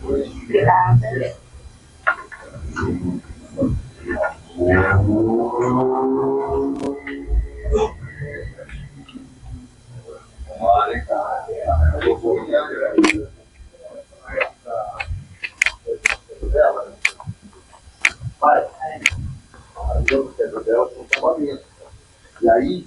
Obrigada. E aí,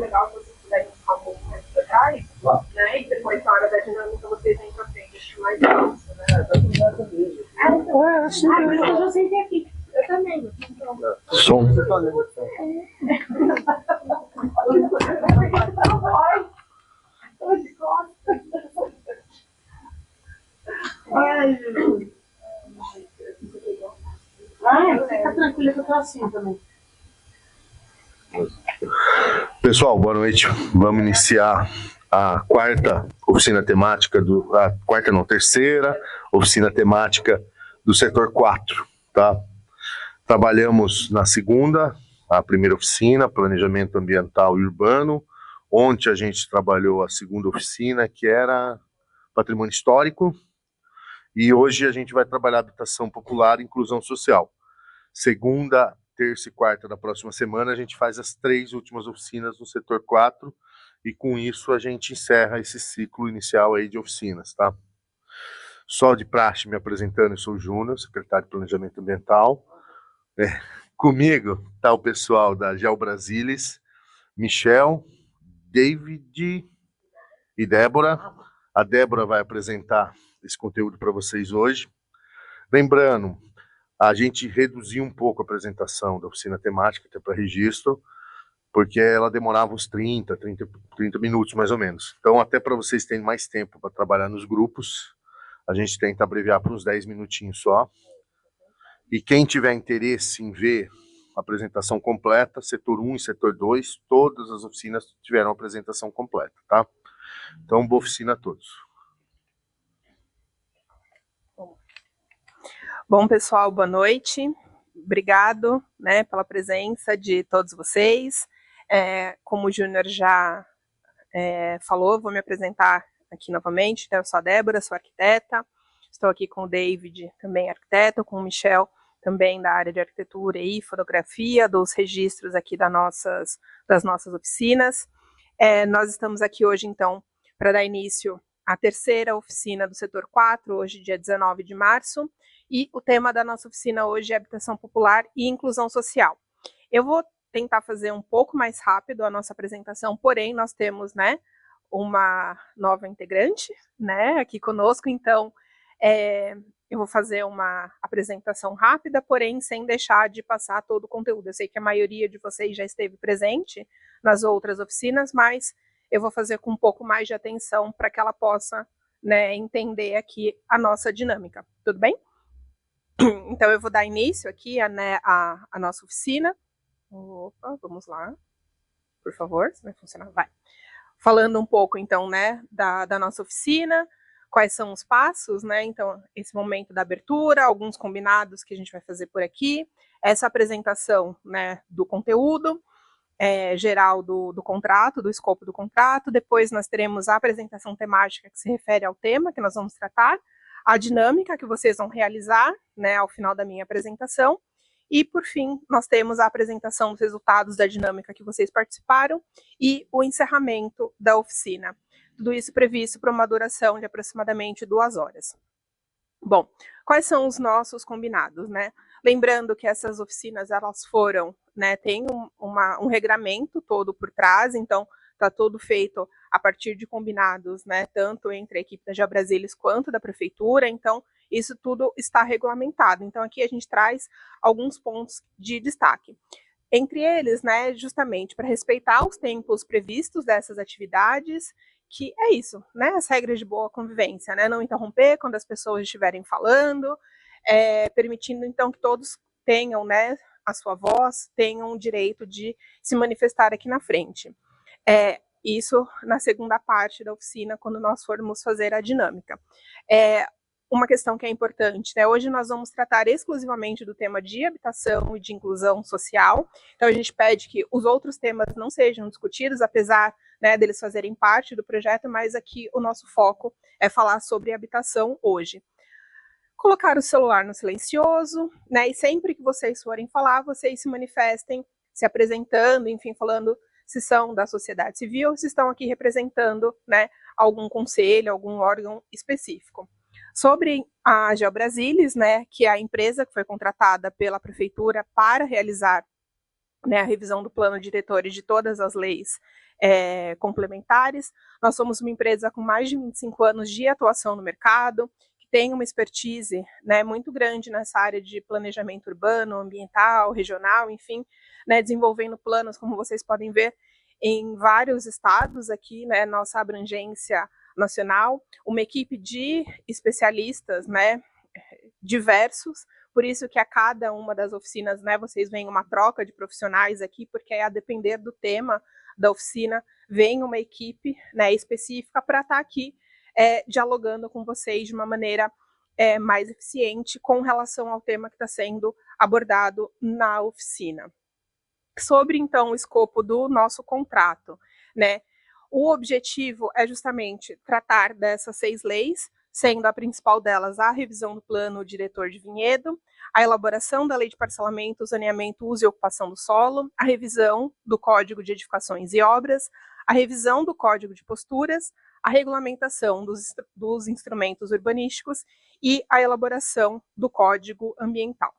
Legal se vocês puderem ficar um pouco mais para trás, né? E depois, na hora da dinâmica, vocês vêm para frente. Acho mais fácil, né? Eu já sentei aqui. Eu também. som. Ai, Jesus. Fica tranquila que eu tô assim também. Pessoal, boa noite. Vamos iniciar a quarta oficina temática terceira oficina temática do setor 4, tá? Trabalhamos na segunda, a primeira oficina, planejamento ambiental e urbano. Ontem a gente trabalhou a segunda oficina, que era patrimônio histórico, e hoje a gente vai trabalhar habitação popular e inclusão social. Segunda, terça e quarta da próxima semana, a gente faz as 3 últimas oficinas no setor 4, e com isso a gente encerra esse ciclo inicial aí de oficinas, tá? Só de praxe me apresentando, eu sou o Júnior, secretário de Planejamento Ambiental. Comigo tá o pessoal da Geo Brasilis, Michel, David e Débora. A Débora vai apresentar esse conteúdo para vocês hoje. Lembrando, a gente reduziu um pouco a apresentação da oficina temática até para registro, porque ela demorava uns 30 minutos mais ou menos. Então, até para vocês terem mais tempo para trabalhar nos grupos, a gente tenta abreviar para uns 10 minutinhos só. E quem tiver interesse em ver a apresentação completa, setor 1 e setor 2, todas as oficinas tiveram a apresentação completa, tá? Então, boa oficina a todos. Bom, pessoal, boa noite. Obrigado, né, pela presença de todos vocês. Como o Júnior já falou, vou me apresentar aqui novamente. Então, eu sou a Débora, sou arquiteta. Estou aqui com o David, também arquiteto, com o Michel, também da área de arquitetura e fotografia, dos registros aqui das nossas oficinas. Nós estamos aqui hoje, então, para dar início à terceira oficina do setor 4, hoje, dia 19 de março, e o tema da nossa oficina hoje é habitação popular e inclusão social. Eu vou tentar fazer um pouco mais rápido a nossa apresentação, porém, nós temos, né, uma nova integrante, né, aqui conosco, então, eu vou fazer uma apresentação rápida, porém, sem deixar de passar todo o conteúdo. Eu sei que a maioria de vocês já esteve presente nas outras oficinas, mas eu vou fazer com um pouco mais de atenção para que ela possa, né, entender aqui a nossa dinâmica. Tudo bem? Então, eu vou dar início aqui a nossa oficina. Opa, vamos lá. Por favor, se vai funcionar. Vai. Falando um pouco, então, né, da nossa oficina, quais são os passos, né? Então, esse momento da abertura, alguns combinados que a gente vai fazer por aqui, essa apresentação, né, do conteúdo geral do contrato, do escopo do contrato. Depois nós teremos a apresentação temática que se refere ao tema que nós vamos tratar, a dinâmica que vocês vão realizar, né, ao final da minha apresentação, e, por fim, nós temos a apresentação dos resultados da dinâmica que vocês participaram e o encerramento da oficina. Tudo isso previsto para uma duração de aproximadamente 2 horas. Bom, quais são os nossos combinados, né? Lembrando que essas oficinas, elas foram, né, tem um regramento todo por trás, então está todo feito a partir de combinados, né, tanto entre a equipe da Geobrasilis quanto da prefeitura, então isso tudo está regulamentado. Então aqui a gente traz alguns pontos de destaque. Entre eles, né, justamente para respeitar os tempos previstos dessas atividades que é isso, né? As regras de boa convivência, né? Não interromper quando as pessoas estiverem falando, permitindo então que todos tenham, né, a sua voz, tenham o direito de se manifestar aqui na frente. Isso na segunda parte da oficina, quando nós formos fazer a dinâmica. Uma questão que é importante, né? Hoje nós vamos tratar exclusivamente do tema de habitação e de inclusão social, então a gente pede que os outros temas não sejam discutidos, apesar, né, deles fazerem parte do projeto, mas aqui o nosso foco é falar sobre habitação hoje. Colocar o celular no silencioso, né, e sempre que vocês forem falar, vocês se manifestem, se apresentando, enfim, falando se são da sociedade civil, se estão aqui representando, né, algum conselho, algum órgão específico. Sobre a GeoBrasilis, né, que é a empresa que foi contratada pela prefeitura para realizar, né, a revisão do plano diretor de todas as leis complementares. Nós somos uma empresa com mais de 25 anos de atuação no mercado, que tem uma expertise, né, muito grande nessa área de planejamento urbano, ambiental, regional, enfim, né, desenvolvendo planos, como vocês podem ver, em vários estados aqui, né, nossa abrangência nacional, uma equipe de especialistas, né, diversos, por isso que a cada uma das oficinas, né, vocês veem uma troca de profissionais aqui, porque a depender do tema da oficina, vem uma equipe, né, específica para estar aqui dialogando com vocês de uma maneira mais eficiente com relação ao tema que está sendo abordado na oficina. Sobre, então, o escopo do nosso contrato, né, o objetivo é justamente tratar dessas 6 leis, sendo a principal delas a revisão do plano diretor de vinhedo, a elaboração da lei de parcelamento, zoneamento, uso e ocupação do solo, a revisão do Código de Edificações e Obras, a revisão do Código de Posturas, a regulamentação dos instrumentos urbanísticos e a elaboração do Código Ambiental.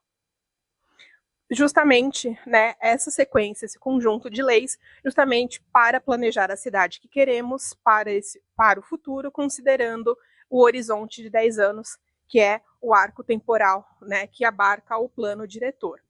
Justamente, né, essa sequência, esse conjunto de leis, justamente para planejar a cidade que queremos para o futuro, considerando o horizonte de 10 anos, que é o arco temporal, né, que abarca o plano diretor.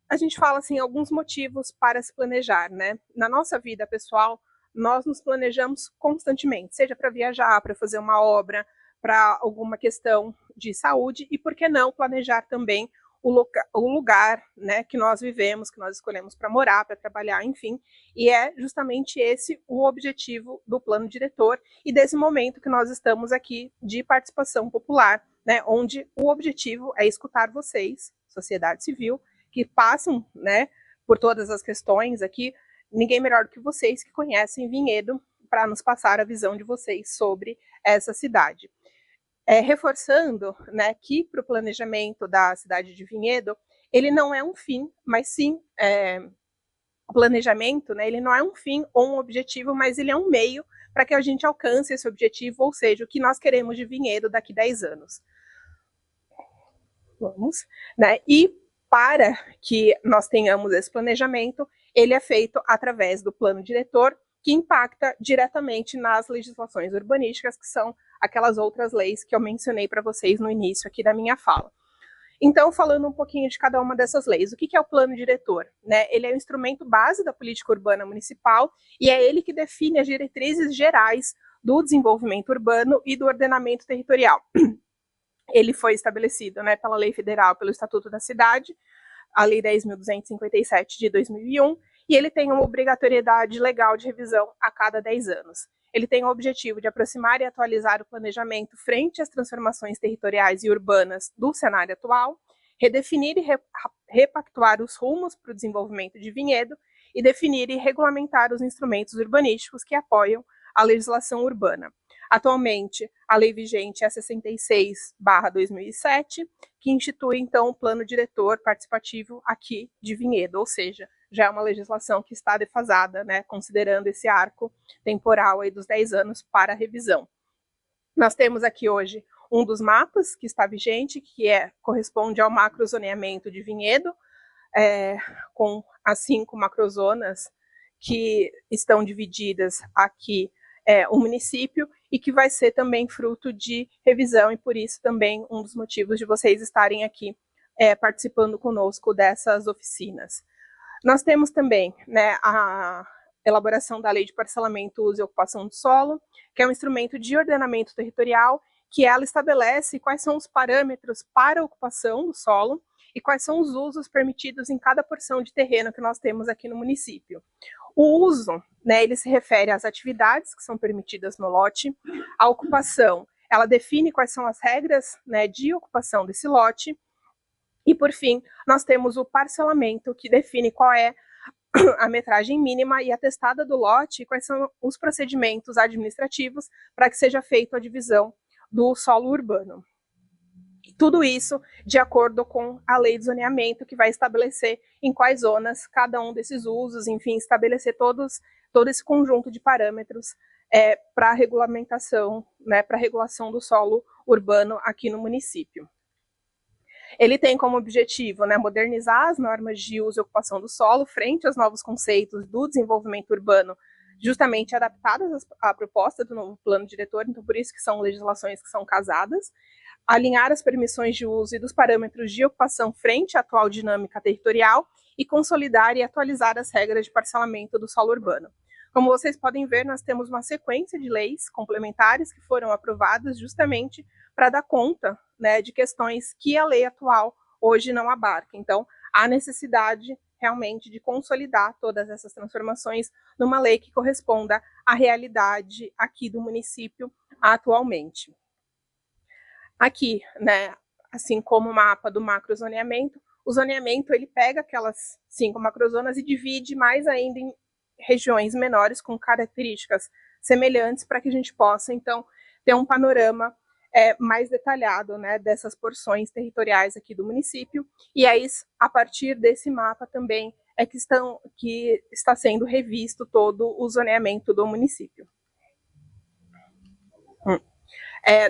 A gente fala assim, alguns motivos para se planejar, né? Na nossa vida pessoal, nós nos planejamos constantemente, seja para viajar, para fazer uma obra, para alguma questão de saúde, e por que não planejar também o lugar, né, que nós vivemos, que nós escolhemos para morar, para trabalhar, enfim, e é justamente esse o objetivo do plano diretor e desse momento que nós estamos aqui de participação popular, né, onde o objetivo é escutar vocês, sociedade civil, que passam, né, por todas as questões aqui, ninguém melhor do que vocês que conhecem Vinhedo para nos passar a visão de vocês sobre essa cidade. Reforçando, né, que para o planejamento da cidade de Vinhedo, ele não é um fim, mas sim, o planejamento, né, ele não é um fim ou um objetivo, mas ele é um meio para que a gente alcance esse objetivo, ou seja, o que nós queremos de Vinhedo daqui a 10 anos. Vamos, né, e para que nós tenhamos esse planejamento, ele é feito através do plano diretor, que impacta diretamente nas legislações urbanísticas, que são aquelas outras leis que eu mencionei para vocês no início aqui da minha fala. Então, falando um pouquinho de cada uma dessas leis, o que é o plano diretor? Né? Ele é o instrumento base da política urbana municipal e é ele que define as diretrizes gerais do desenvolvimento urbano e do ordenamento territorial. Ele foi estabelecido, né, pela lei federal, pelo Estatuto da Cidade, a Lei 10.257 de 2001, e ele tem uma obrigatoriedade legal de revisão a cada 10 anos. Ele tem o objetivo de aproximar e atualizar o planejamento frente às transformações territoriais e urbanas do cenário atual, redefinir e repactuar os rumos para o desenvolvimento de Vinhedo e definir e regulamentar os instrumentos urbanísticos que apoiam a legislação urbana. Atualmente, a lei vigente é a 66/2007, que institui, então, o plano diretor participativo aqui de Vinhedo, ou seja, já é uma legislação que está defasada, né, considerando esse arco temporal aí dos 10 anos para a revisão. Nós temos aqui hoje um dos mapas que está vigente, que corresponde ao macrozoneamento de Vinhedo, com as 5 macrozonas que estão divididas aqui o município e que vai ser também fruto de revisão e por isso também um dos motivos de vocês estarem aqui participando conosco dessas oficinas. Nós temos também, né, elaboração da Lei de Parcelamento, Uso e Ocupação do Solo, que é um instrumento de ordenamento territorial, que ela estabelece quais são os parâmetros para a ocupação do solo e quais são os usos permitidos em cada porção de terreno que nós temos aqui no município. O uso, né, ele se refere às atividades que são permitidas no lote. A ocupação, ela define quais são as regras, né, de ocupação desse lote. E, por fim, nós temos o parcelamento, que define qual é a metragem mínima e atestada do lote e quais são os procedimentos administrativos para que seja feita a divisão do solo urbano. Tudo isso de acordo com a lei de zoneamento, que vai estabelecer em quais zonas cada um desses usos, enfim, estabelecer todo esse conjunto de parâmetros para a regulamentação, né, para a regulação do solo urbano aqui no município. Ele tem como objetivo, né, modernizar as normas de uso e ocupação do solo frente aos novos conceitos do desenvolvimento urbano, justamente adaptadas à proposta do novo plano diretor, então por isso que são legislações que são casadas, alinhar as permissões de uso e dos parâmetros de ocupação frente à atual dinâmica territorial e consolidar e atualizar as regras de parcelamento do solo urbano. Como vocês podem ver, nós temos uma sequência de leis complementares que foram aprovadas justamente para dar conta, né, de questões que a lei atual hoje não abarca. Então, há necessidade realmente de consolidar todas essas transformações numa lei que corresponda à realidade aqui do município atualmente. Aqui, né, assim como o mapa do macrozoneamento, o zoneamento ele pega aquelas 5 macrozonas e divide mais ainda em regiões menores com características semelhantes para que a gente possa, então, ter um panorama mais detalhado, né, dessas porções territoriais aqui do município. E aí, a partir desse mapa também que está sendo revisto todo o zoneamento do município.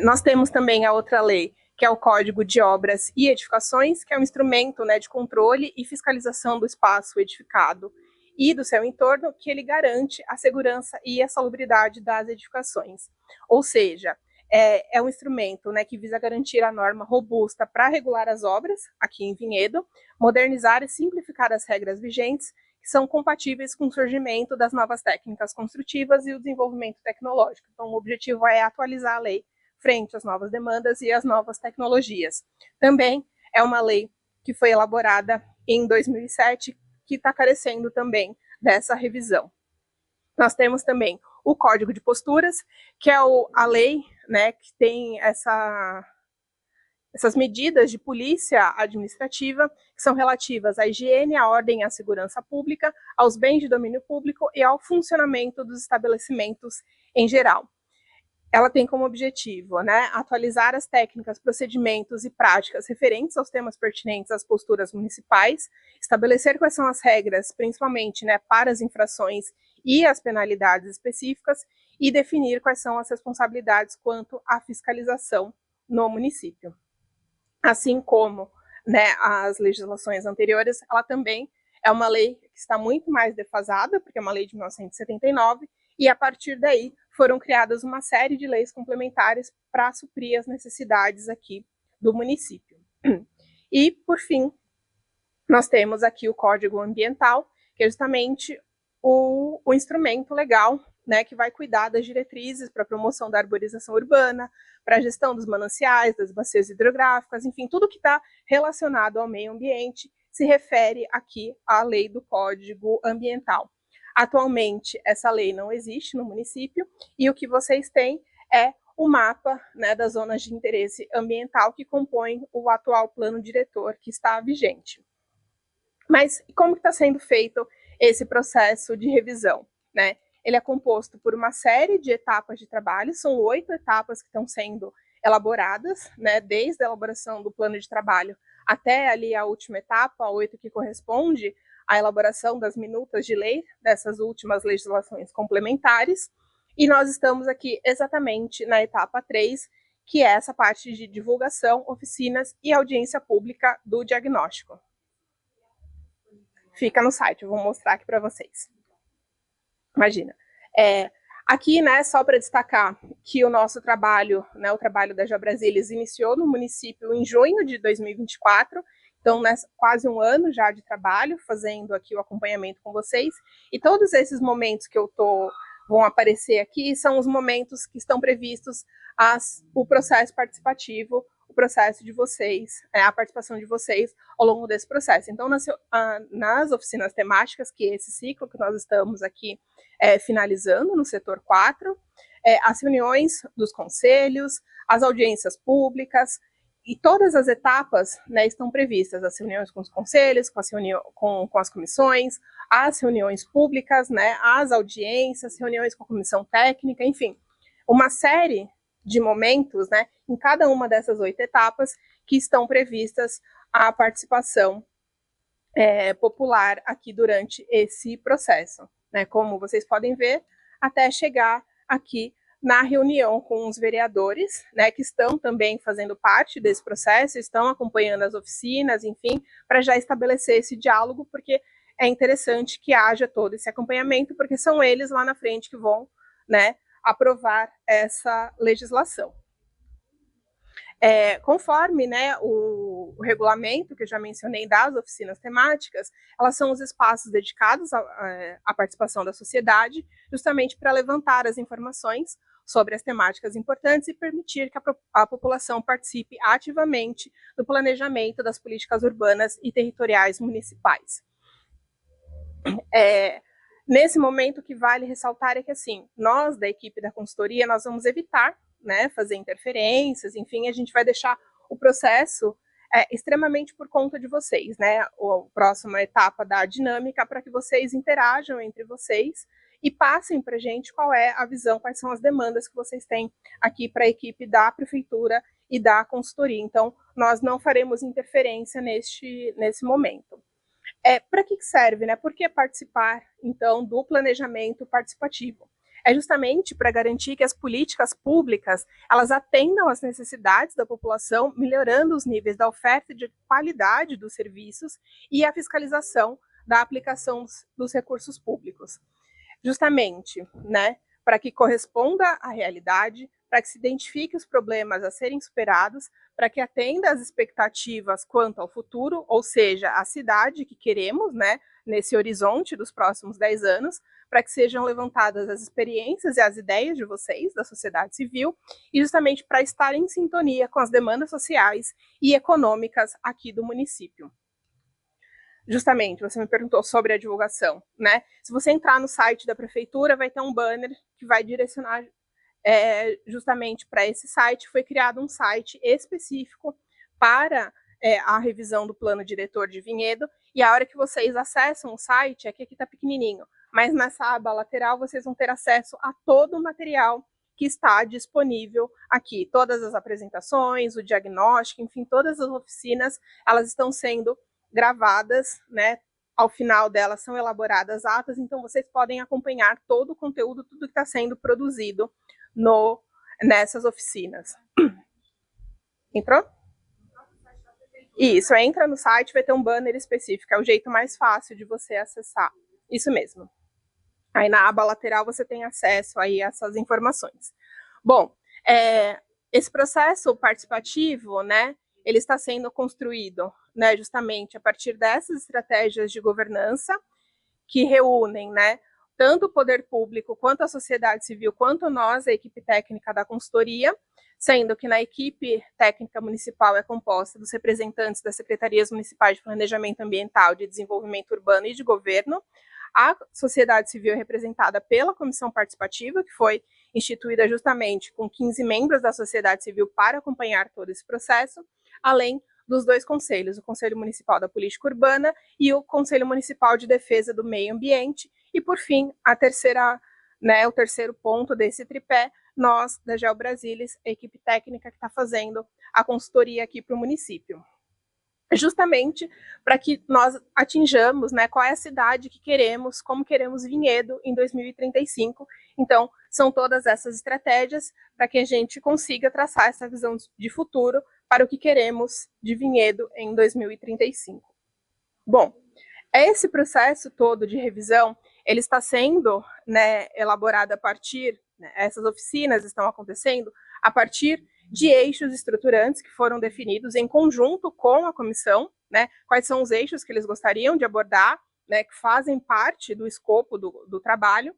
Nós temos também a outra lei, que é o Código de Obras e Edificações, que é um instrumento, né, de controle e fiscalização do espaço edificado e do seu entorno, que ele garante a segurança e a salubridade das edificações. Ou seja, é um instrumento, né, que visa garantir a norma robusta para regular as obras aqui em Vinhedo, modernizar e simplificar as regras vigentes, que são compatíveis com o surgimento das novas técnicas construtivas e o desenvolvimento tecnológico. Então, o objetivo é atualizar a lei frente às novas demandas e às novas tecnologias. Também é uma lei que foi elaborada em 2007, que está carecendo também dessa revisão. Nós temos também o Código de Posturas, que é a lei, né, que tem essas medidas de polícia administrativa, que são relativas à higiene, à ordem e à segurança pública, aos bens de domínio público e ao funcionamento dos estabelecimentos em geral. Ela tem como objetivo, né, atualizar as técnicas, procedimentos e práticas referentes aos temas pertinentes às posturas municipais, estabelecer quais são as regras, principalmente, né, para as infrações e as penalidades específicas, e definir quais são as responsabilidades quanto à fiscalização no município. Assim como, né, as legislações anteriores, ela também é uma lei que está muito mais defasada, porque é uma lei de 1979, e a partir daí foram criadas uma série de leis complementares para suprir as necessidades aqui do município. E, por fim, nós temos aqui o Código Ambiental, que é justamente o instrumento legal, né, que vai cuidar das diretrizes para a promoção da arborização urbana, para a gestão dos mananciais, das bacias hidrográficas, enfim, tudo que está relacionado ao meio ambiente se refere aqui à lei do Código Ambiental. Atualmente, essa lei não existe no município e o que vocês têm é o mapa, né, das zonas de interesse ambiental que compõem o atual plano diretor que está vigente. Mas como está sendo feito esse processo de revisão, né? Ele é composto por uma série de etapas de trabalho, são 8 etapas que estão sendo elaboradas, né, desde a elaboração do plano de trabalho até ali a última etapa, a 8 que corresponde à elaboração das minutas de lei dessas últimas legislações complementares, e nós estamos aqui exatamente na etapa 3, que é essa parte de divulgação, oficinas e audiência pública do diagnóstico. Fica no site, eu vou mostrar aqui para vocês. Imagina. Aqui, né, só para destacar que o nosso trabalho, né, o trabalho da GeoBrasília, iniciou no município em junho de 2024, estão nessa quase um ano já de trabalho, fazendo aqui o acompanhamento com vocês, e todos esses momentos que vão aparecer aqui são os momentos que estão previstos o processo participativo, o processo de vocês, a participação de vocês ao longo desse processo. Então, nas oficinas temáticas, que é esse ciclo que nós estamos aqui finalizando no setor 4, as reuniões dos conselhos, as audiências públicas, e todas as etapas, né, estão previstas, as reuniões com os conselhos, com as comissões, as reuniões públicas, né, as audiências, reuniões com a comissão técnica, enfim, uma série de momentos, né, em cada uma dessas 8 etapas que estão previstas a participação popular aqui durante esse processo, né, como vocês podem ver, até chegar aqui na reunião com os vereadores, né, que estão também fazendo parte desse processo, estão acompanhando as oficinas, enfim, para já estabelecer esse diálogo, porque é interessante que haja todo esse acompanhamento, porque são eles lá na frente que vão, né, aprovar essa legislação. Conforme, né, o regulamento que eu já mencionei das oficinas temáticas, elas são os espaços dedicados à participação da sociedade, justamente para levantar as informações sobre as temáticas importantes e permitir que a população participe ativamente do planejamento das políticas urbanas e territoriais municipais. Nesse momento, o que vale ressaltar é que, assim, nós, da equipe da consultoria, nós vamos evitar, né, fazer interferências, enfim, a gente vai deixar o processo extremamente por conta de vocês, né, a próxima etapa da dinâmica, para que vocês interajam entre vocês e passem para a gente qual é a visão, quais são as demandas que vocês têm aqui para a equipe da prefeitura e da consultoria. Então, nós não faremos interferência nesse momento. Para que serve, né? Por que participar, então, do planejamento participativo? É justamente para garantir que as políticas públicas, elas atendam às necessidades da população, melhorando os níveis da oferta e de qualidade dos serviços e a fiscalização da aplicação dos recursos públicos. Justamente, né, para que corresponda à realidade, para que se identifique os problemas a serem superados, para que atenda às expectativas quanto ao futuro, ou seja, a cidade que queremos, né, nesse horizonte dos próximos 10 anos, para que sejam levantadas as experiências e as ideias de vocês, da sociedade civil, e justamente para estar em sintonia com as demandas sociais e econômicas aqui do município. Justamente, você me perguntou sobre a divulgação, né? Se você entrar no site da prefeitura, vai ter um banner que vai direcionar justamente para esse site. Foi criado um site específico para a revisão do plano diretor de Vinhedo, e a hora que vocês acessam o site, aqui está pequenininho, mas nessa aba lateral vocês vão ter acesso a todo o material que está disponível aqui. Todas as apresentações, o diagnóstico, enfim, todas as oficinas, elas estão sendo gravadas, né? Ao final delas são elaboradas atas, então vocês podem acompanhar todo o conteúdo, tudo que está sendo produzido nessas oficinas. Entrou? Isso, entra no site, vai ter um banner específico, é o jeito mais fácil de você acessar. Isso mesmo. Aí na aba lateral você tem acesso aí a essas informações. Bom, esse processo participativo, né, ele está sendo construído, né, justamente a partir dessas estratégias de governança que reúnem, né, tanto o poder público, quanto a sociedade civil, quanto nós, a equipe técnica da consultoria, sendo que na equipe técnica municipal é composta dos representantes das Secretarias Municipais de Planejamento Ambiental, de Desenvolvimento Urbano e de Governo. A sociedade civil é representada pela Comissão Participativa, que foi instituída justamente com 15 membros da sociedade civil para acompanhar todo esse processo, além dos 2 conselhos, o Conselho Municipal da Política Urbana e o Conselho Municipal de Defesa do Meio Ambiente. E, por fim, o terceiro ponto desse tripé, nós, da GeoBrasilis, a equipe técnica que está fazendo a consultoria aqui para o município. Justamente para que nós atinjamos, né, qual é a cidade que queremos, como queremos Vinhedo em 2035. Então, são todas essas estratégias para que a gente consiga traçar essa visão de futuro para o que queremos de Vinhedo em 2035. Bom, esse processo todo de revisão, ele está sendo, né, elaborado a partir, né, essas oficinas estão acontecendo a partir de eixos estruturantes que foram definidos em conjunto com a comissão, né, quais são os eixos que eles gostariam de abordar, né, que fazem parte do escopo do trabalho,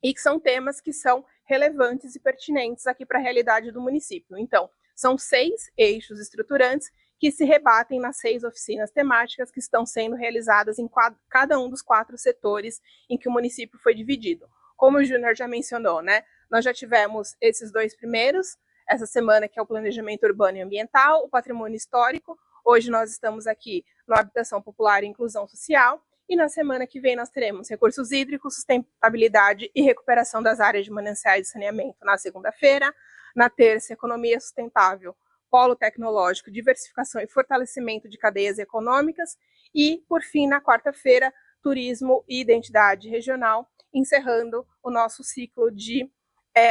e que são temas que são relevantes e pertinentes aqui para a realidade do município. Então, são 6 eixos estruturantes que se rebatem nas 6 oficinas temáticas que estão sendo realizadas em cada um dos 4 setores em que o município foi dividido. Como o Júnior já mencionou, né, nós já tivemos esses 2 primeiros, essa semana, que é o planejamento urbano e ambiental, o patrimônio histórico. Hoje nós estamos aqui no habitação popular e inclusão social, e na semana que vem nós teremos recursos hídricos, sustentabilidade e recuperação das áreas de mananciais de saneamento na segunda-feira. Na terça, economia sustentável, polo tecnológico, diversificação e fortalecimento de cadeias econômicas. E, por fim, na quarta-feira, turismo e identidade regional, encerrando o nosso ciclo de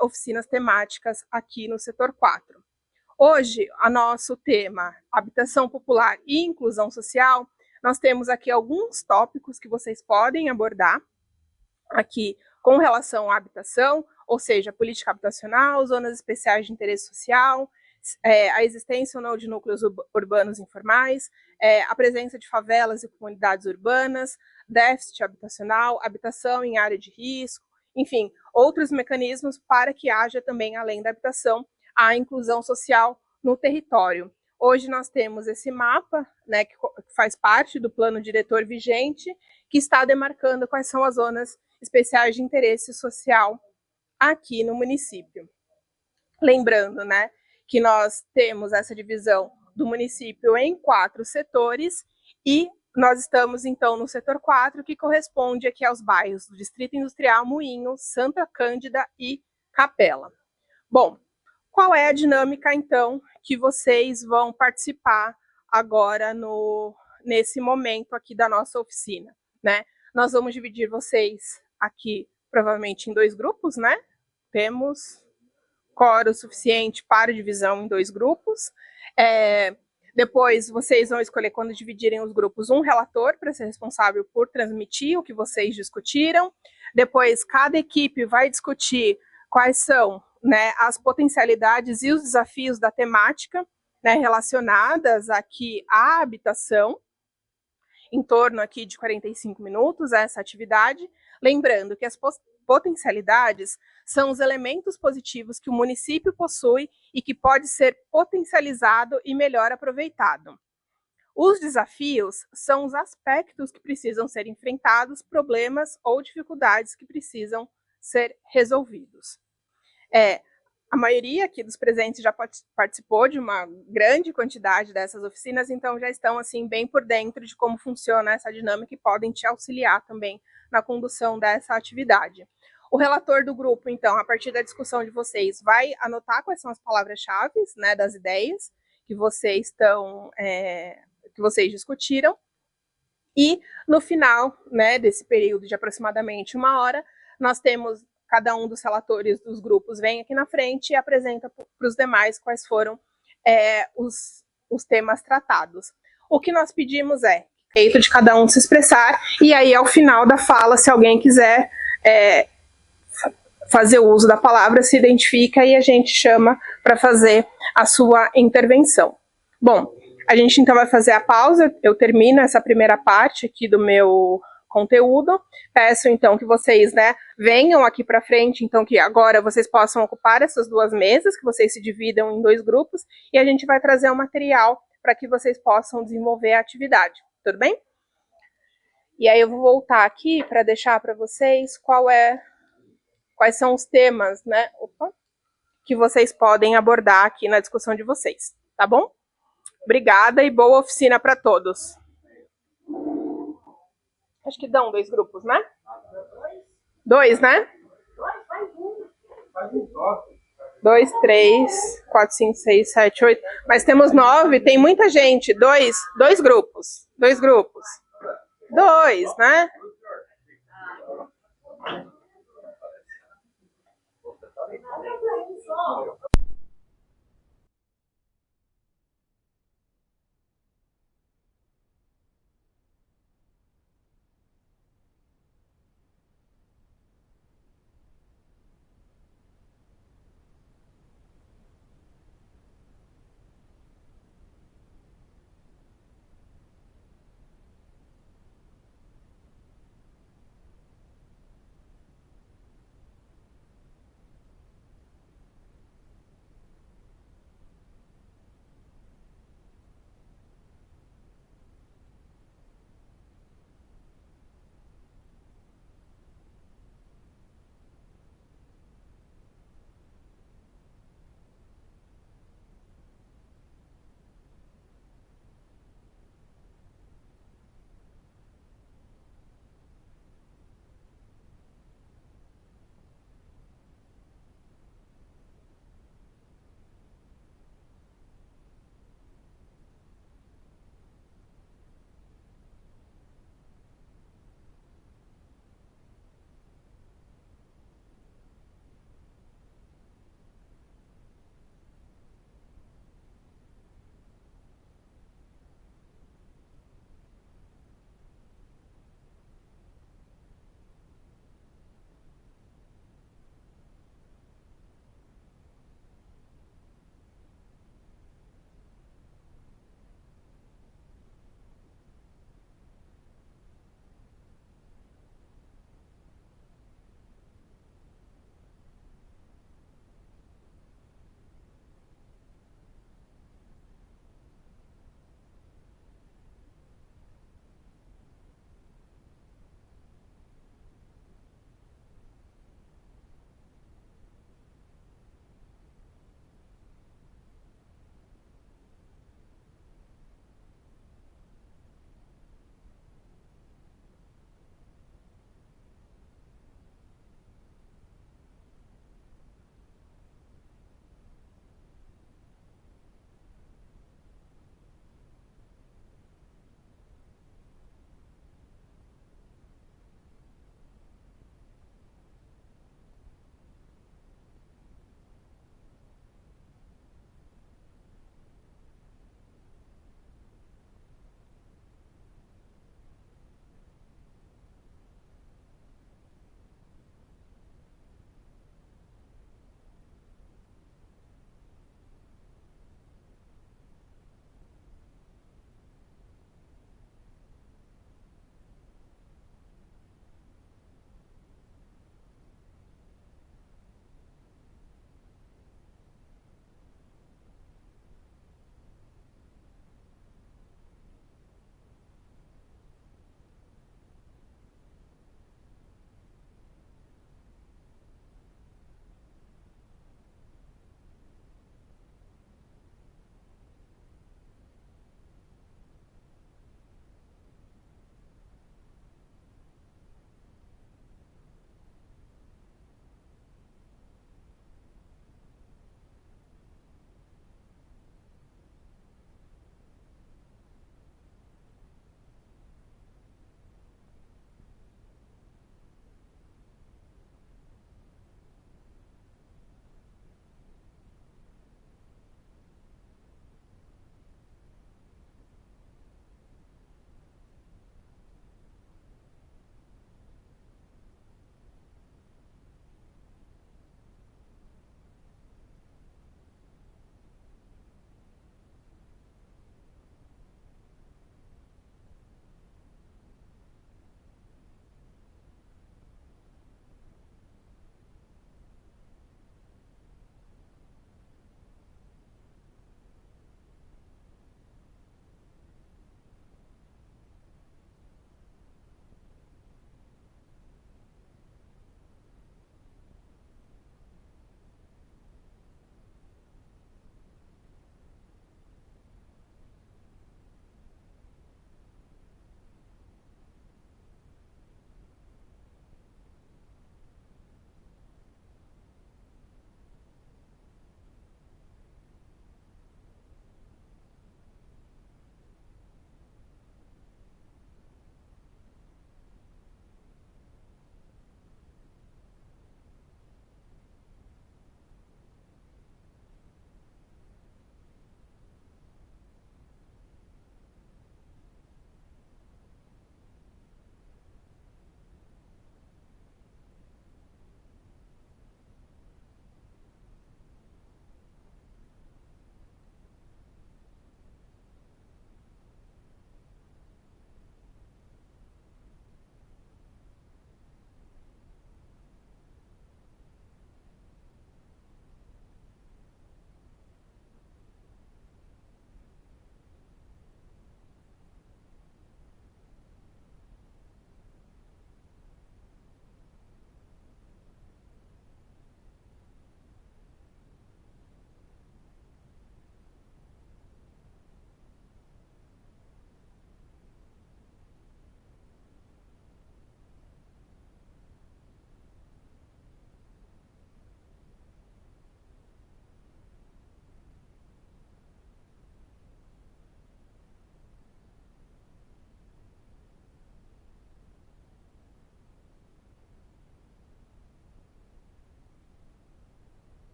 oficinas temáticas aqui no setor 4. Hoje, o nosso tema, habitação popular e inclusão social, nós temos aqui alguns tópicos que vocês podem abordar aqui com relação à habitação, ou seja, política habitacional, zonas especiais de interesse social, a existência ou não de núcleos urbanos informais, a presença de favelas e comunidades urbanas, déficit habitacional, habitação em área de risco, enfim, outros mecanismos para que haja também, além da habitação, a inclusão social no território. Hoje nós temos esse mapa, né, que faz parte do plano diretor vigente, que está demarcando quais são as zonas especiais de interesse social aqui no município. Lembrando, né, que nós temos essa divisão do município em 4 setores, e nós estamos, então, no setor 4, que corresponde aqui aos bairros do Distrito Industrial, Moinho, Santa Cândida e Capela. Bom, qual é a dinâmica, então, que vocês vão participar agora nesse momento aqui da nossa oficina, né? Nós vamos dividir vocês aqui, provavelmente, em 2 grupos, né? Temos quórum suficiente para divisão em 2 grupos. Depois, vocês vão escolher, quando dividirem os grupos, um relator para ser responsável por transmitir o que vocês discutiram. Depois, cada equipe vai discutir quais são, né, as potencialidades e os desafios da temática, né, relacionadas aqui à habitação, em torno aqui de 45 minutos, essa atividade. Lembrando que as potencialidades são os elementos positivos que o município possui e que pode ser potencializado e melhor aproveitado. Os desafios são os aspectos que precisam ser enfrentados, problemas ou dificuldades que precisam ser resolvidos. A maioria aqui dos presentes já participou de uma grande quantidade dessas oficinas, então já estão assim bem por dentro de como funciona essa dinâmica e podem te auxiliar também na condução dessa atividade. O relator do grupo, então, a partir da discussão de vocês, vai anotar quais são as palavras-chave, né, das ideias que vocês que vocês discutiram, e no final, né, desse período de aproximadamente 1 hora, nós temos cada um dos relatores dos grupos vem aqui na frente e apresenta para os demais quais foram os temas tratados. O que nós pedimos é o direito de cada um se expressar, e aí ao final da fala, se alguém quiser fazer uso da palavra, se identifica e a gente chama para fazer a sua intervenção. Bom, a gente então vai fazer a pausa, eu termino essa primeira parte aqui do meu conteúdo. Peço então que vocês, né, venham aqui para frente, então que agora vocês possam ocupar essas 2 mesas, que vocês se dividam em 2 grupos, e a gente vai trazer o material para que vocês possam desenvolver a atividade, tudo bem? E aí eu vou voltar aqui para deixar para vocês quais são os temas, né, que vocês podem abordar aqui na discussão de vocês, tá bom? Obrigada e boa oficina para todos. Acho que dão 2 grupos, né? 2, né? 2, 3, 4, 5, 6, 7, 8. Mas temos 9, tem muita gente. 2 grupos. 2 grupos. 2, né?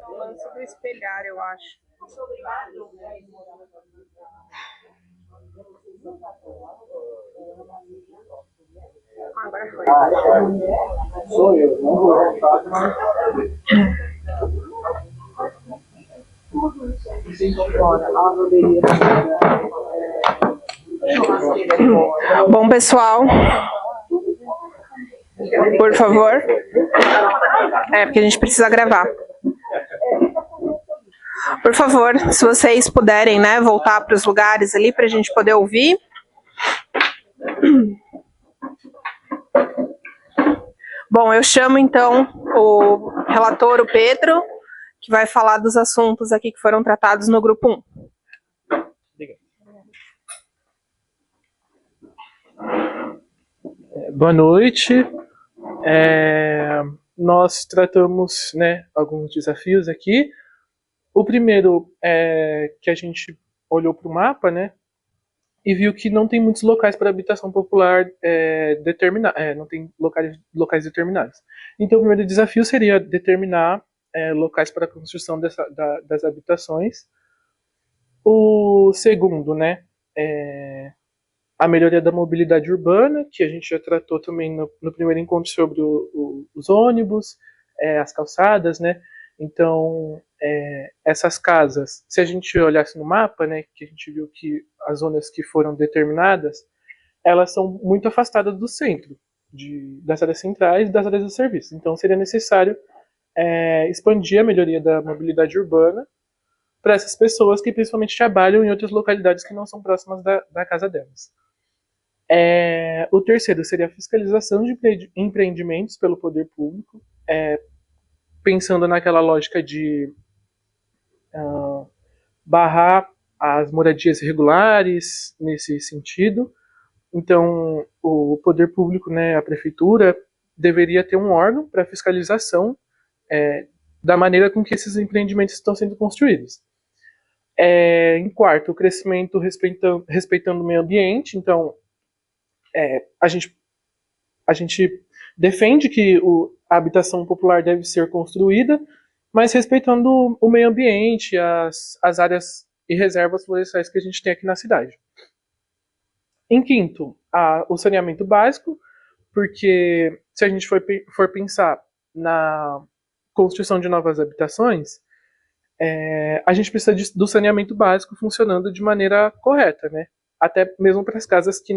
Falando sobre espelhar, eu acho. Agora foi. Sou eu, não vou voltar, mas... Bom, pessoal, por favor. Porque a gente precisa gravar. Por favor, se vocês puderem, né, voltar para os lugares ali para a gente poder ouvir. Bom, eu chamo então o relator, o Pedro, que vai falar dos assuntos aqui que foram tratados no grupo 1. Boa noite. Nós tratamos, né, alguns desafios aqui. O primeiro é que a gente olhou para o mapa, né, e viu que não tem muitos locais para habitação popular não tem locais determinados. Então o primeiro desafio seria determinar locais para a construção das habitações. O segundo, né, a melhoria da mobilidade urbana, que a gente já tratou também no primeiro encontro sobre os ônibus, as calçadas, né? Então, essas casas, se a gente olhasse no mapa, né, que a gente viu que as zonas que foram determinadas, elas são muito afastadas do centro, das áreas centrais e das áreas de serviço. Então, seria necessário expandir a melhoria da mobilidade urbana para essas pessoas que principalmente trabalham em outras localidades que não são próximas da casa delas. O terceiro seria a fiscalização de empreendimentos pelo poder público, pensando naquela lógica de barrar as moradias irregulares nesse sentido. Então, o poder público, né, a prefeitura, deveria ter um órgão para fiscalização da maneira com que esses empreendimentos estão sendo construídos. Em quarto, o crescimento respeitando o meio ambiente. Então, a gente defende que a habitação popular deve ser construída, mas respeitando o meio ambiente, as áreas e reservas florestais que a gente tem aqui na cidade. Em quinto, o saneamento básico, porque se a gente for pensar na construção de novas habitações, a gente precisa do saneamento básico funcionando de maneira correta, né? Até mesmo para as casas que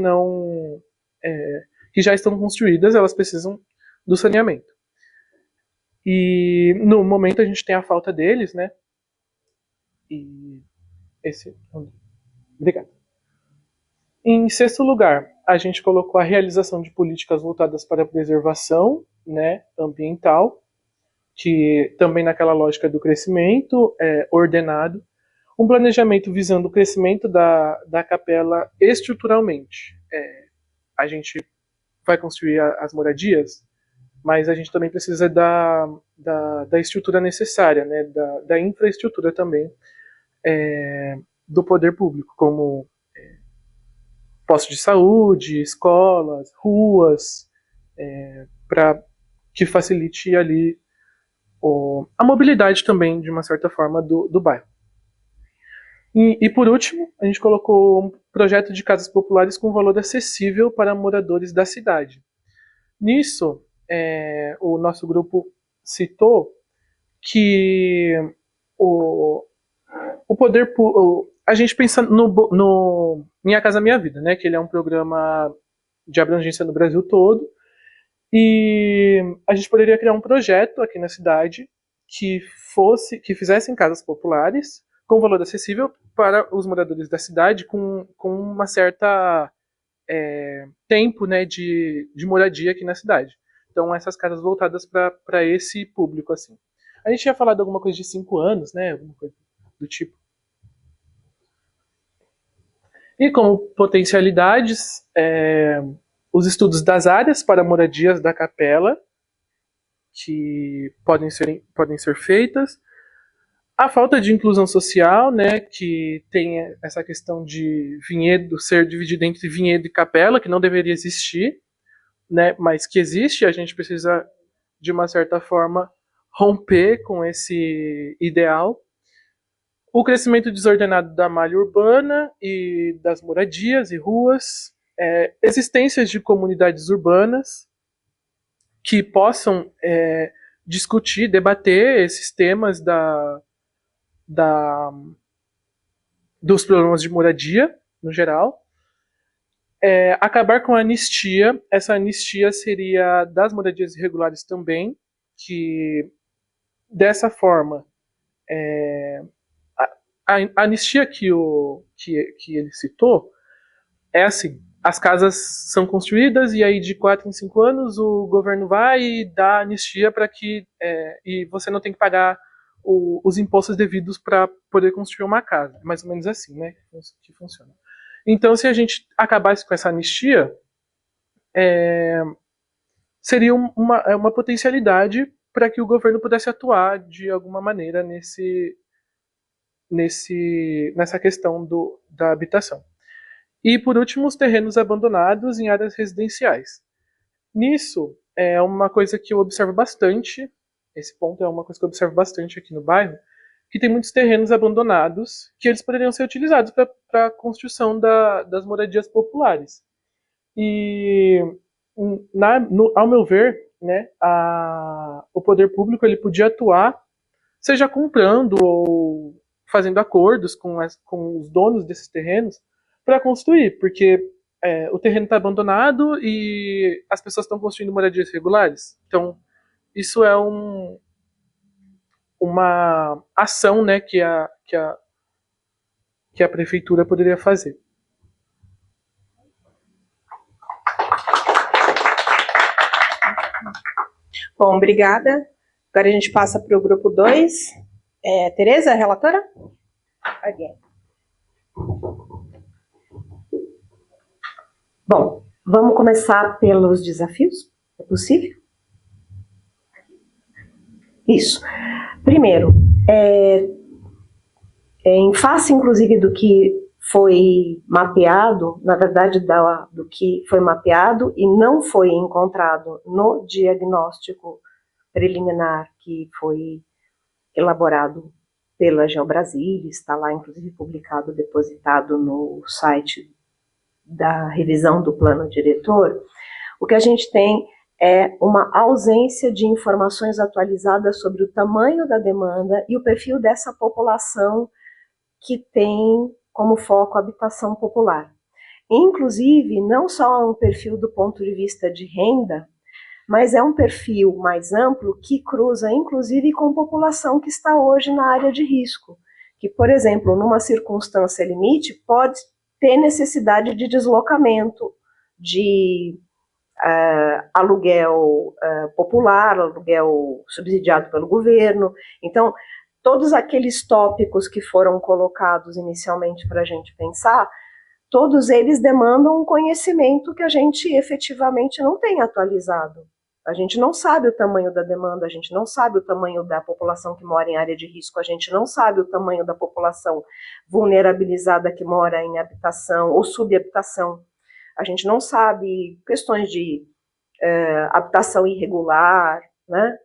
já estão construídas, elas precisam do saneamento. E no momento a gente tem a falta deles, né? Obrigado. Em sexto lugar, a gente colocou a realização de políticas voltadas para a preservação, né, ambiental, que também naquela lógica do crescimento ordenado, um planejamento visando o crescimento da capela estruturalmente. A gente vai construir as moradias, mas a gente também precisa da estrutura necessária, né, da infraestrutura também do poder público, como postos de saúde, escolas, ruas, para que facilite ali a mobilidade também, de uma certa forma, do bairro. E por último, a gente colocou um projeto de casas populares com valor acessível para moradores da cidade. Nisso, o nosso grupo citou que o poder a gente pensa no Minha Casa Minha Vida, né, que ele é um programa de abrangência no Brasil todo, e a gente poderia criar um projeto aqui na cidade que fizessem casas populares com valor acessível para os moradores da cidade, com uma certa tempo, né, de moradia aqui na cidade. Então, essas casas voltadas para esse público, assim. A gente tinha falado alguma coisa de 5 anos, né, alguma coisa do tipo. E como potencialidades, os estudos das áreas para moradias da capela, que podem ser feitas, a falta de inclusão social, né, que tem essa questão de vinhedo ser dividido entre vinhedo e capela, que não deveria existir, né, mas que existe, a gente precisa, de uma certa forma, romper com esse ideal. O crescimento desordenado da malha urbana e das moradias e ruas, existências de comunidades urbanas que possam discutir, debater esses temas dos problemas de moradia, no geral. Acabar com a anistia. Essa anistia seria das moradias irregulares também, que dessa forma a anistia que ele citou é assim: as casas são construídas e aí de 4 em 5 anos o governo vai e dá anistia para que e você não tem que pagar os impostos devidos para poder construir uma casa. É mais ou menos assim, né, que funciona. Então, se a gente acabasse com essa anistia, seria uma potencialidade para que o governo pudesse atuar de alguma maneira nessa questão da habitação. E, por último, os terrenos abandonados em áreas residenciais. Nisso, é uma coisa que eu observo bastante esse ponto é uma coisa que eu observo bastante aqui no bairro, que tem muitos terrenos abandonados que eles poderiam ser utilizados para a construção das moradias populares. E, ao meu ver, né, o poder público ele podia atuar, seja comprando ou fazendo acordos com os donos desses terrenos para construir, porque o terreno está abandonado e as pessoas estão construindo moradias irregulares. Então, isso é uma ação, né, que a prefeitura poderia fazer. Bom, obrigada. Agora a gente passa para o grupo 2. Tereza, relatora? Bom, vamos começar pelos desafios? É possível? Isso. Primeiro, em face, inclusive, do que foi mapeado, na verdade, do que foi mapeado e não foi encontrado no diagnóstico preliminar que foi elaborado pela GeoBrasília, está lá, inclusive, publicado, depositado no site da revisão do plano diretor, o que a gente tem é uma ausência de informações atualizadas sobre o tamanho da demanda e o perfil dessa população que tem como foco a habitação popular. Inclusive, não só um perfil do ponto de vista de renda, mas é um perfil mais amplo que cruza, inclusive, com população que está hoje na área de risco, que, por exemplo, numa circunstância limite, pode ter necessidade de deslocamento, de aluguel popular, aluguel subsidiado pelo governo. Então, todos aqueles tópicos que foram colocados inicialmente para a gente pensar, todos eles demandam um conhecimento que a gente efetivamente não tem atualizado. A gente não sabe o tamanho da demanda, a gente não sabe o tamanho da população que mora em área de risco, a gente não sabe o tamanho da população vulnerabilizada que mora em habitação ou subhabitação. A gente não sabe questões de habitação irregular, né?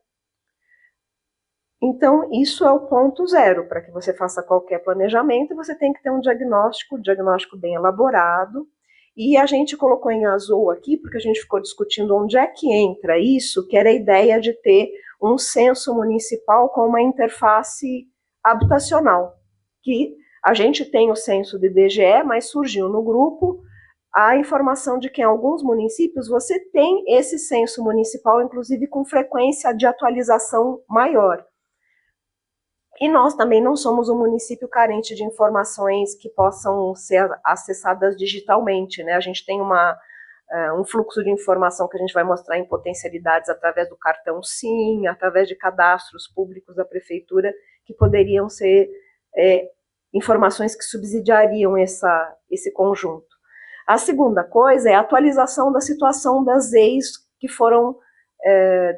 Então, isso é o ponto zero. Para que você faça qualquer planejamento, você tem que ter um diagnóstico bem elaborado. E a gente colocou em azul aqui, porque a gente ficou discutindo onde é que entra isso, que era a ideia de ter um censo municipal com uma interface habitacional. Que a gente tem o censo do IBGE, mas surgiu no grupo a informação de que em alguns municípios você tem esse censo municipal, inclusive com frequência de atualização maior. E nós também não somos um município carente de informações que possam ser acessadas digitalmente, né? A gente tem um fluxo de informação que a gente vai mostrar em potencialidades através do cartão SIM, através de cadastros públicos da prefeitura, que poderiam ser informações que subsidiariam esse conjunto. A segunda coisa é a atualização da situação das EIs que foram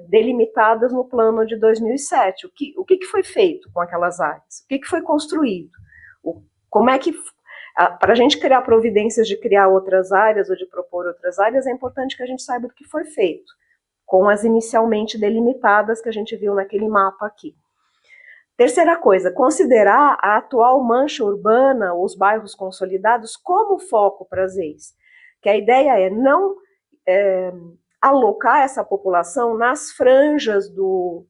delimitadas no plano de 2007. O que foi feito com aquelas áreas? O que foi construído? Como é que... Para a gente criar providências de criar outras áreas ou de propor outras áreas, é importante que a gente saiba do que foi feito, com as inicialmente delimitadas que a gente viu naquele mapa aqui. Terceira coisa, considerar a atual mancha urbana, ou os bairros consolidados, como foco para as EIs. Que a ideia é não alocar essa população nas franjas do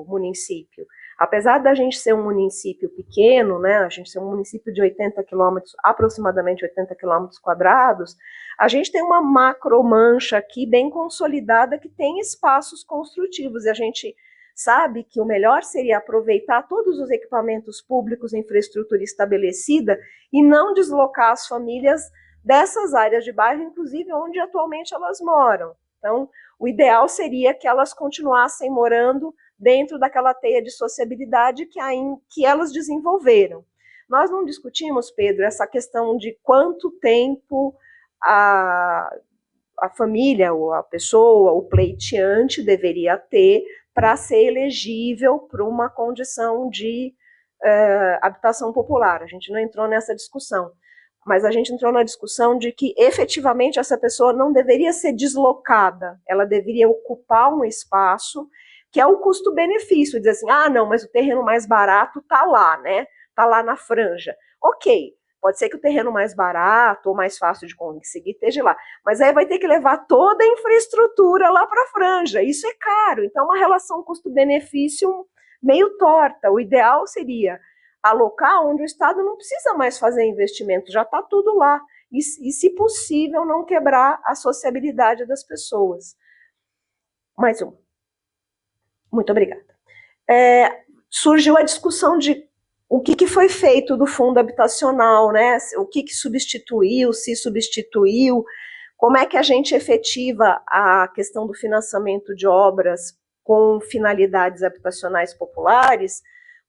município. Apesar da gente ser um município pequeno, né, a gente ser um município de 80 quilômetros, aproximadamente 80 quilômetros quadrados, a gente tem uma macro mancha aqui bem consolidada que tem espaços construtivos, e a gente sabe que o melhor seria aproveitar todos os equipamentos públicos, infraestrutura estabelecida, e não deslocar as famílias dessas áreas de bairro, inclusive onde atualmente elas moram. Então, o ideal seria que elas continuassem morando dentro daquela teia de sociabilidade que elas desenvolveram. Nós não discutimos, Pedro, essa questão de quanto tempo a família, ou a pessoa, o pleiteante deveria ter para ser elegível para uma condição de habitação popular. A gente não entrou nessa discussão. Mas a gente entrou na discussão de que, efetivamente, essa pessoa não deveria ser deslocada, ela deveria ocupar um espaço que é o custo-benefício, dizer assim, ah, não, mas o terreno mais barato está lá, né? Está lá na franja. Ok, pode ser que o terreno mais barato ou mais fácil de conseguir esteja lá, mas aí vai ter que levar toda a infraestrutura lá para a franja, isso é caro, então uma relação custo-benefício meio torta. O ideal seria alocar onde o Estado não precisa mais fazer investimento, já está tudo lá, e se possível não quebrar a sociabilidade das pessoas. Mais um. Muito obrigada. Surgiu a discussão de o que foi feito do fundo habitacional, né? O que substituiu, se substituiu, como é que a gente efetiva a questão do financiamento de obras com finalidades habitacionais populares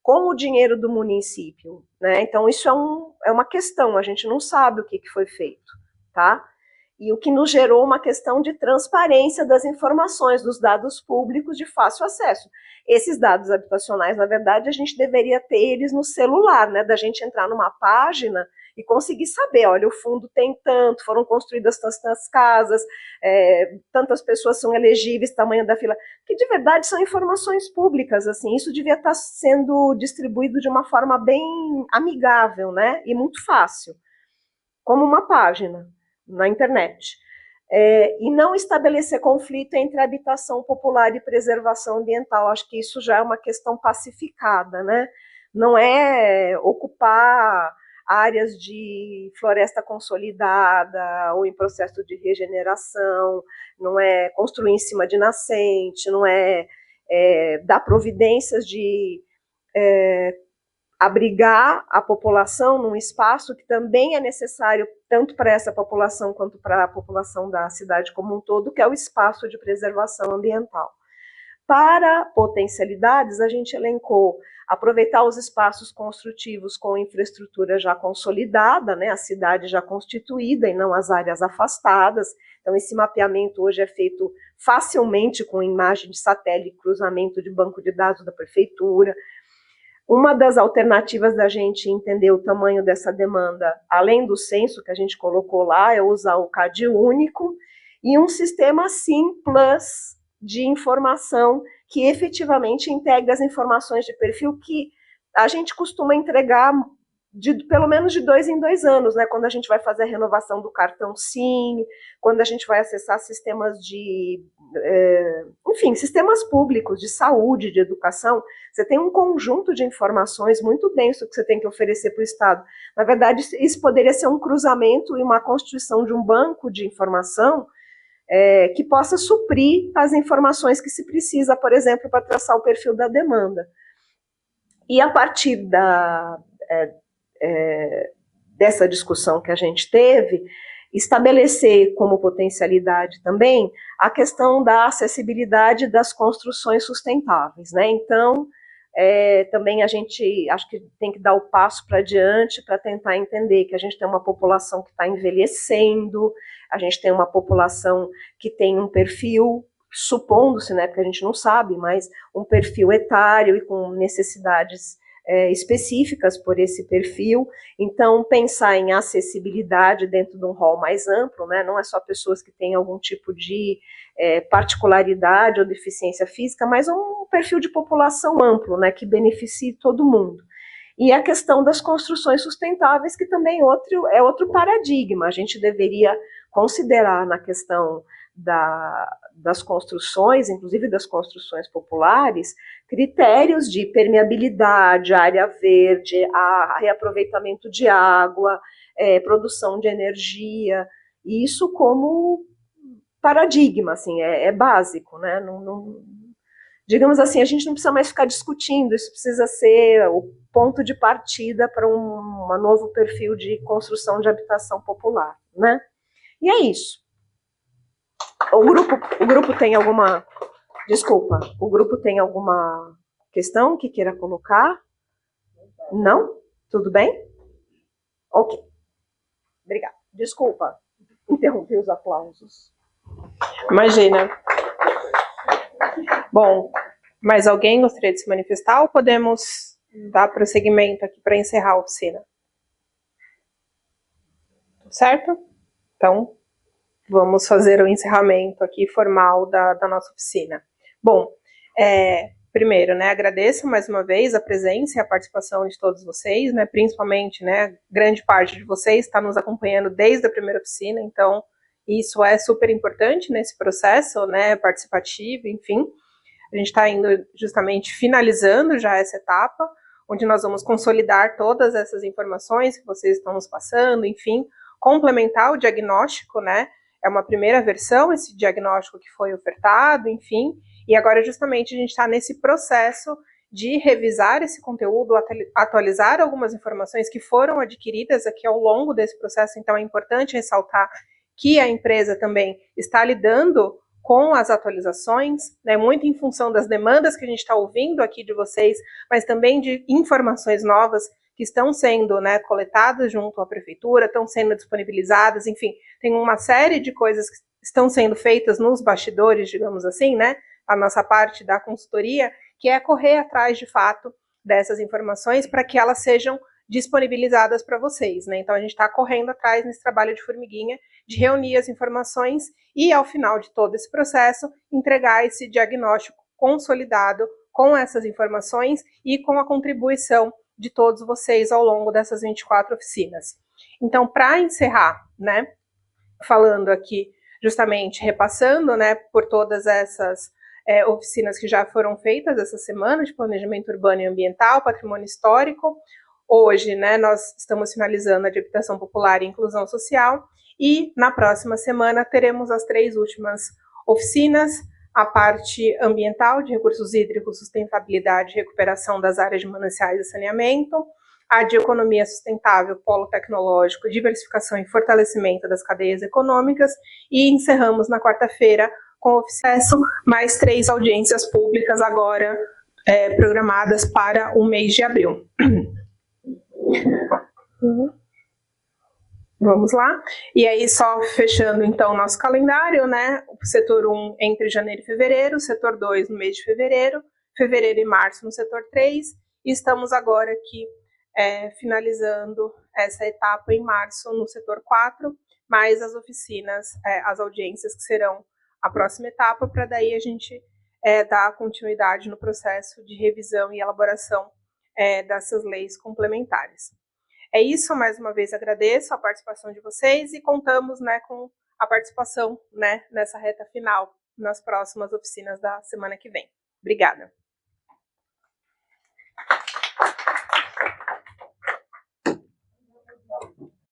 com o dinheiro do município, né? Então, isso é uma questão, a gente não sabe o que foi feito, tá? E o que nos gerou uma questão de transparência das informações, dos dados públicos de fácil acesso. Esses dados habitacionais, na verdade, a gente deveria ter eles no celular, né? Da gente entrar numa página e conseguir saber, olha, o fundo tem tanto, foram construídas tantas casas, tantas pessoas são elegíveis, tamanho da fila, que de verdade são informações públicas, assim, isso devia estar sendo distribuído de uma forma bem amigável, né? E muito fácil, como uma página na internet. E não estabelecer conflito entre habitação popular e preservação ambiental. Acho que isso já é uma questão pacificada, né? Não é ocupar áreas de floresta consolidada ou em processo de regeneração, não é construir em cima de nascente, não é dar providências de abrigar a população num espaço que também é necessário tanto para essa população quanto para a população da cidade como um todo, que é o espaço de preservação ambiental. Para potencialidades, a gente elencou aproveitar os espaços construtivos com infraestrutura já consolidada, né, a cidade já constituída e não as áreas afastadas. Então, esse mapeamento hoje é feito facilmente com imagem de satélite, cruzamento de banco de dados da prefeitura. Uma das alternativas da gente entender o tamanho dessa demanda, além do censo que a gente colocou lá, é usar o CAD único e um sistema simples de informação que efetivamente integra as informações de perfil que a gente costuma entregar pelo menos de 2 em 2 anos, né? Quando a gente vai fazer a renovação do cartão SIM, quando a gente vai acessar sistemas enfim, sistemas públicos de saúde, de educação, você tem um conjunto de informações muito denso que você tem que oferecer para o Estado. Na verdade, isso poderia ser um cruzamento e uma constituição de um banco de informação que possa suprir as informações que se precisa, por exemplo, para traçar o perfil da demanda. E a partir dessa discussão que a gente teve, estabelecer como potencialidade também a questão da acessibilidade das construções sustentáveis, né? Então, também a gente acho que tem que dar o passo para diante para tentar entender que a gente tem uma população que está envelhecendo, a gente tem uma população que tem um perfil, supondo-se, né, porque a gente não sabe, mas um perfil etário e com necessidades específicas por esse perfil. Então, pensar em acessibilidade dentro de um rol mais amplo, né, não é só pessoas que têm algum tipo de particularidade ou deficiência física, mas um perfil de população amplo, né, que beneficie todo mundo. E a questão das construções sustentáveis, que também é outro paradigma. A gente deveria considerar na questão das construções, inclusive das construções populares, critérios de permeabilidade, área verde, reaproveitamento de água, produção de energia, e isso como paradigma, assim, é básico, né? Digamos assim, a gente não precisa mais ficar discutindo, isso precisa ser o ponto de partida para um novo perfil de construção de habitação popular, né? E é isso. O grupo tem alguma... Desculpa, o grupo tem alguma questão que queira colocar? Não? Tudo bem? Ok. Obrigada. Desculpa, interrompi os aplausos. Imagina. Bom, mais alguém gostaria de se manifestar ou podemos dar prosseguimento aqui para encerrar a oficina? Certo? Então, vamos fazer o encerramento aqui formal da nossa oficina. Bom, Primeiro, né, agradeço mais uma vez a presença e a participação de todos vocês, né, principalmente, né, grande parte de vocês está nos acompanhando desde a primeira oficina, então isso é super importante nesse processo, né, participativo, enfim. A gente está indo justamente finalizando já essa etapa, onde nós vamos consolidar todas essas informações que vocês estão nos passando, enfim, complementar o diagnóstico, né, é uma primeira versão, esse diagnóstico que foi ofertado, enfim, e agora justamente a gente está nesse processo de revisar esse conteúdo, atualizar algumas informações que foram adquiridas aqui ao longo desse processo, então é importante ressaltar que a empresa também está lidando com as atualizações, né, muito em função das demandas que a gente está ouvindo aqui de vocês, mas também de informações novas que estão sendo, né, coletadas junto à prefeitura, estão sendo disponibilizadas, enfim, tem uma série de coisas que estão sendo feitas nos bastidores, digamos assim, né, a nossa parte da consultoria, que é correr atrás, de fato, dessas informações para que elas sejam disponibilizadas para vocês, né? Então, a gente está correndo atrás nesse trabalho de formiguinha, de reunir as informações e, ao final de todo esse processo, entregar esse diagnóstico consolidado com essas informações e com a contribuição de todos vocês ao longo dessas 24 oficinas. Então, para encerrar, né, falando aqui, justamente repassando, né, por todas essas oficinas que já foram feitas essa semana, de planejamento urbano e ambiental, patrimônio histórico. Hoje, né, nós estamos finalizando a de habitação popular e inclusão social, e na próxima semana teremos as 3 últimas oficinas, a parte ambiental, de recursos hídricos, sustentabilidade e recuperação das áreas de mananciais e saneamento, a de economia sustentável, polo tecnológico, diversificação e fortalecimento das cadeias econômicas, e encerramos na quarta-feira com o acesso, mais 3 audiências públicas agora programadas para o mês de abril. Vamos lá? E aí, só fechando então o nosso calendário, né? O setor 1 entre janeiro e fevereiro, setor 2 no mês de fevereiro e março no setor 3, e estamos agora aqui finalizando essa etapa em março no setor 4, mais as oficinas, as audiências que serão a próxima etapa, para daí a gente dar continuidade no processo de revisão e elaboração dessas leis complementares. É isso, mais uma vez agradeço a participação de vocês e contamos, né, com a participação, né, nessa reta final, nas próximas oficinas da semana que vem. Obrigada.